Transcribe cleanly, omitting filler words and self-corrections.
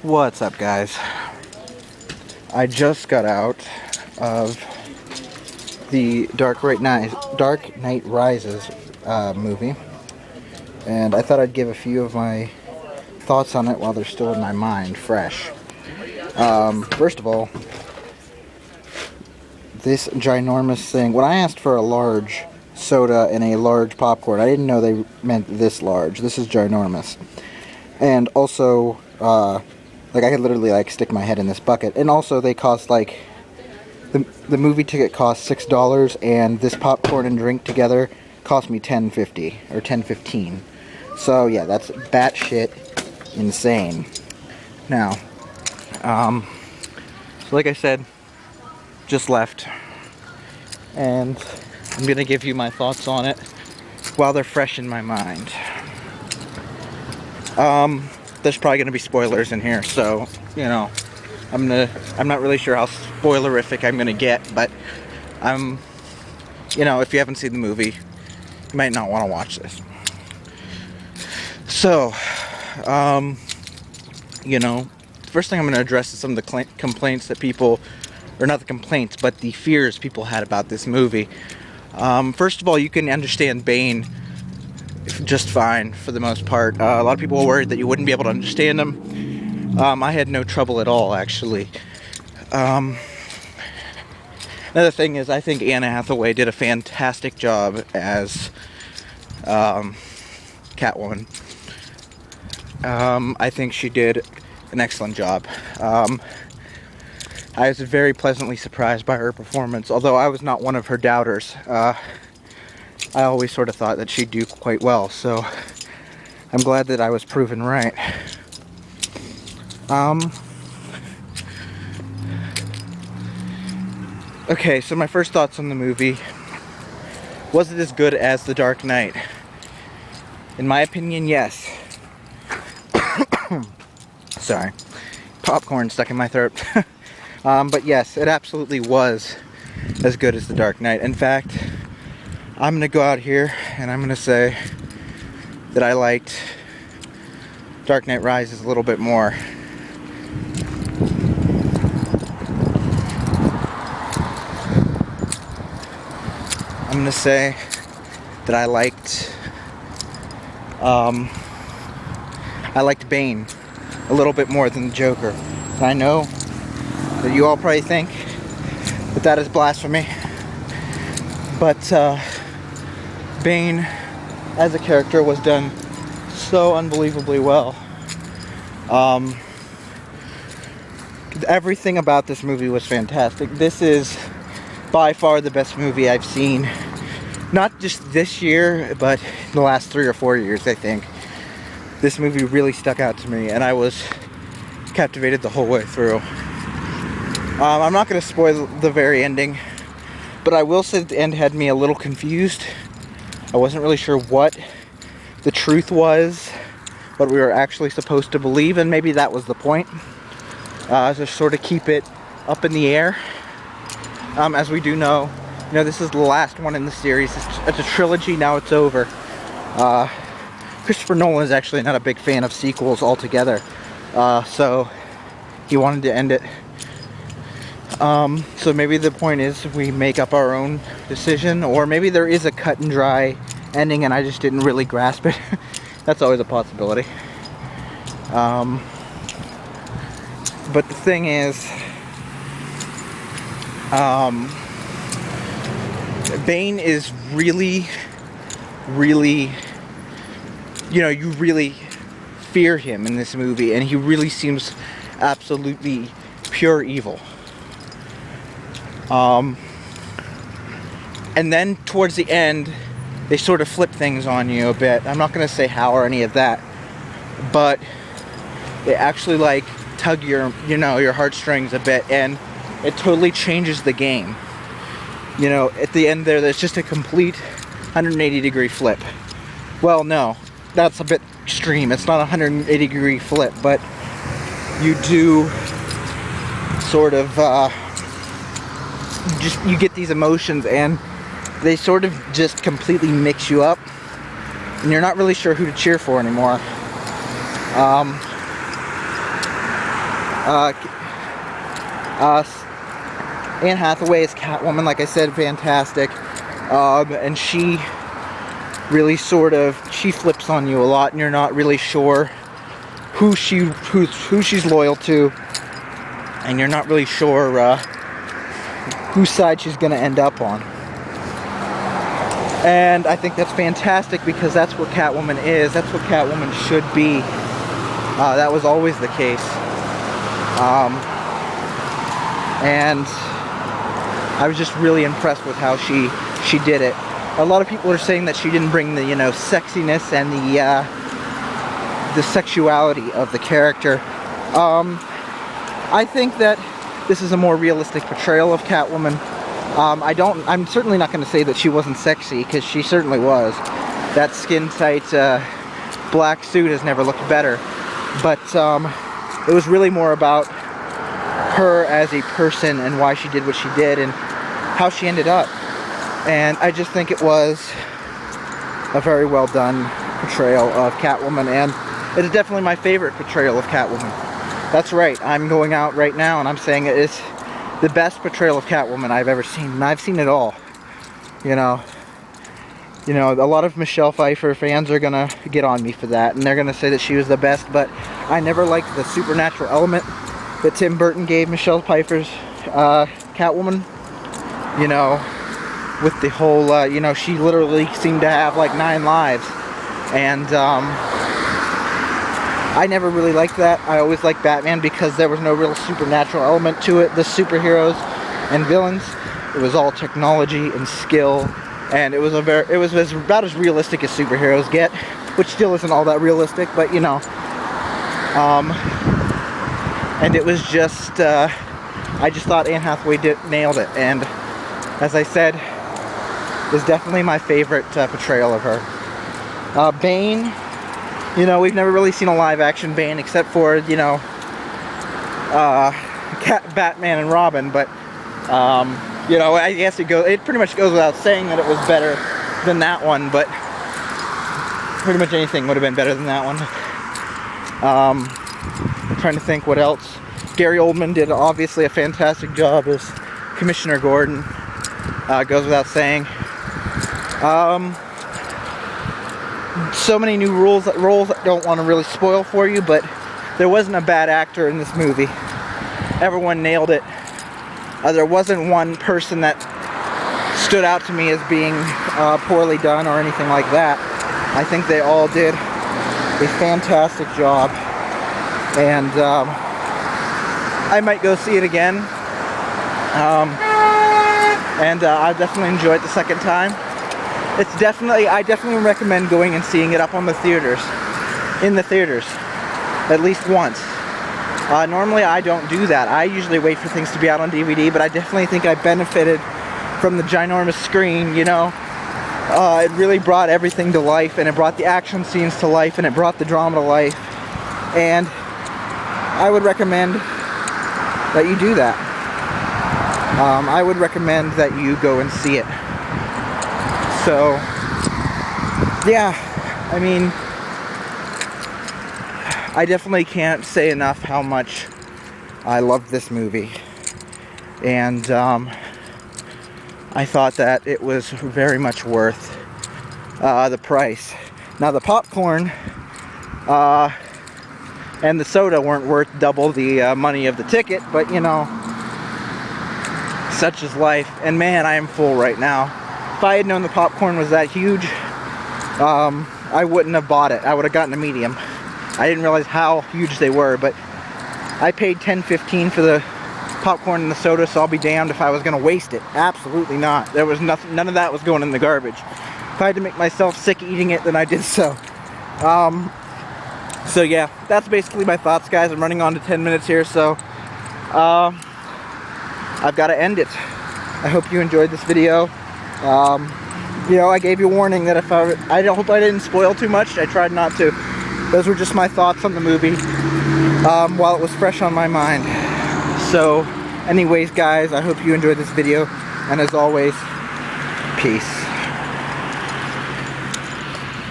What's up, guys? I just got out of the Dark Knight Rises movie, and I thought I'd give a few of my thoughts on it while they're still in my mind, fresh. First of all, this ginormous thing. When I asked for a large soda and a large popcorn, I didn't know they meant this large. This is ginormous. And also, like, I could literally, like, stick my head in this bucket. And also, they cost, like, the movie ticket cost $6, and this popcorn and drink together cost me $10.50, or $10.15. So, yeah, that's batshit insane. Now, so like I said, just left, and I'm gonna give you my thoughts on it while they're fresh in my mind. There's probably gonna be spoilers in here, so you know, I'm not really sure how spoilerific I'm gonna get, but you know, if you haven't seen the movie, you might not want to watch this. So, you know, first thing I'm gonna address is some of the complaints that people, or not the complaints, but the fears people had about this movie. First of all, you can understand Bane just fine for the most part. A lot of people were worried that you wouldn't be able to understand him. I had no trouble at all, actually. Another thing is, I think Anna Hathaway did a fantastic job as Catwoman. I think she did an excellent job. I was very pleasantly surprised by her performance, although I was not one of her doubters. I always sort of thought that she'd do quite well, so I'm glad that I was proven right. Okay, so my first thoughts on the movie. Was it as good as The Dark Knight? In my opinion, yes. Sorry. Popcorn stuck in my throat. But yes, it absolutely was as good as The Dark Knight. In fact, I'm going to go out here and I'm going to say that I liked Dark Knight Rises a little bit more. I'm going to say that I liked Bane a little bit more than the Joker. And I know that you all probably think that that is blasphemy, but Bane as a character was done so unbelievably well. Everything about this movie was fantastic. This is by far the best movie I've seen, not just this year, but in the last 3 or 4 years, I think. This movie really stuck out to me, and I was captivated the whole way through. I'm not going to spoil the very ending, but I will say that the end had me a little confused. I wasn't really sure what the truth was, what we were actually supposed to believe, and maybe that was the point. To sort of keep it up in the air. As we do know, you know, this is the last one in the series. It's a trilogy, now it's over. Christopher Nolan is actually not a big fan of sequels altogether, so he wanted to end it. So maybe the point is we make up our own decision, or maybe there is a cut and dry ending and I just didn't really grasp it. That's always a possibility. But the thing is, Bane is really, really, you know, you really fear him in this movie, and he really seems absolutely pure evil. And then towards the end, they sort of flip things on you a bit. I'm not going to say how or any of that, but they actually, like, tug your heartstrings a bit, and it totally changes the game. You know, at the end there's just a complete 180-degree flip. Well, no, that's a bit extreme. It's not a 180-degree flip, but you do sort of, you get these emotions, and they sort of just completely mix you up, and you're not really sure who to cheer for anymore. Anne Hathaway is Catwoman, like I said, fantastic. And she really she flips on you a lot, and you're not really sure who she's loyal to, and you're not really sure whose side she's going to end up on. And I think that's fantastic, because that's what Catwoman is. That's what Catwoman should be. That was always the case. And I was just really impressed with how she did it. A lot of people are saying that she didn't bring the, sexiness and the sexuality of the character. I think that this is a more realistic portrayal of Catwoman. I'm certainly not going to say that she wasn't sexy, because she certainly was. That skin-tight black suit has never looked better. But it was really more about her as a person and why she did what she did and how she ended up. And I just think it was a very well done portrayal of Catwoman, and it is definitely my favorite portrayal of Catwoman. That's right, I'm going out right now and I'm saying it is the best portrayal of Catwoman I've ever seen, and I've seen it all. A lot of Michelle Pfeiffer fans are gonna get on me for that, and they're gonna say that she was the best, but I never liked the supernatural element that Tim Burton gave Michelle Pfeiffer's Catwoman. With the whole, she literally seemed to have like 9 lives, and I never really liked that. I always liked Batman because there was no real supernatural element to it. The superheroes and villains, it was all technology and skill, and it was about as realistic as superheroes get, which still isn't all that realistic, but and it was just, I just thought Anne Hathaway nailed it, and as I said, is definitely my favorite portrayal of her. Bane, we've never really seen a live-action Bane except for, Batman and Robin, but, I guess it pretty much goes without saying that it was better than that one, but pretty much anything would have been better than that one. I'm trying to think what else. Gary Oldman did obviously a fantastic job as Commissioner Gordon. Goes without saying. So many new roles I don't want to really spoil for you, but there wasn't a bad actor in this movie. Everyone nailed it. There wasn't one person that stood out to me as being poorly done or anything like that. I think they all did a fantastic job, and I might go see it again. And I definitely enjoyed it the second time. I definitely recommend going and seeing it up on the theaters, in the theaters, at least once. Normally I don't do that. I usually wait for things to be out on DVD, but I definitely think I benefited from the ginormous screen, It really brought everything to life, and it brought the action scenes to life, and it brought the drama to life. And I would recommend that you do that. I would recommend that you go and see it. So, yeah, I mean, I definitely can't say enough how much I loved this movie. And I thought that it was very much worth the price. Now, the popcorn and the soda weren't worth double the money of the ticket, but such is life. And man, I am full right now. If I had known the popcorn was that huge, I wouldn't have bought it. I would have gotten a medium. I didn't realize how huge they were, but I paid $10.15 for the popcorn and the soda, so I'll be damned if I was going to waste it. Absolutely not. There was nothing, none of that was going in the garbage. If I had to make myself sick eating it, then I did so. So yeah, that's basically my thoughts, guys. I'm running on to 10 minutes here, so I've got to end it. I hope you enjoyed this video. I gave you a warning that if I hope I didn't spoil too much. I tried not to. Those were just my thoughts on the movie while it was fresh on my mind. So anyways, guys, I hope you enjoyed this video, and as always, peace.